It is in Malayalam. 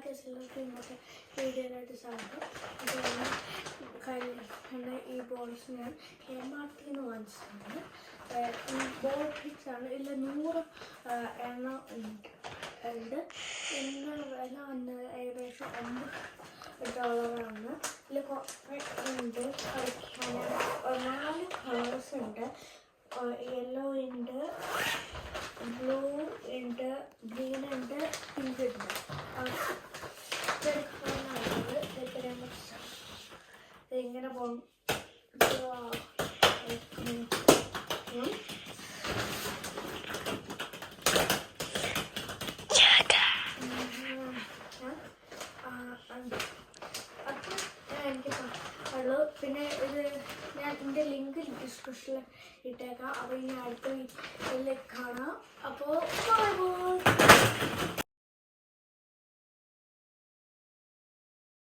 കേസിലൊക്കെ ഇന്നത്തെ വീഡിയോയിലായിട്ട് സാധിക്കും. അതുപോലെ ഈ ബോൾസ് ഞാൻ KMRT വാങ്ങിച്ചതാണ്. ബോൾ പിക്സാണ്. ഇതിൽ 100 എണ്ണം ഉണ്ട്. ഇന്ന് വില വന്നത് ഏകദേശം $9. ഇതിൽ കുറേ ഉണ്ട് കളിക്കാൻ. 4 കളേഴ്സ് ഉണ്ട്. യെല്ലോ ഉണ്ട്, ബ്ലൂ ഉണ്ട്, ഗ്രീൻ ഉണ്ട്, പിങ്ക് ഉണ്ട്. ഇങ്ങനെ പോകും. പിന്നെ ഇത് ഞാൻ എൻ്റെ ലിങ്ക് ഡിസ്ക്രിപ്ഷനിൽ ഇട്ടേക്കാം. അപ്പോൾ ഇനി അടുത്ത വീഡിയോയിൽ കാണാം. അപ്പോൾ ബൈ ബൈ.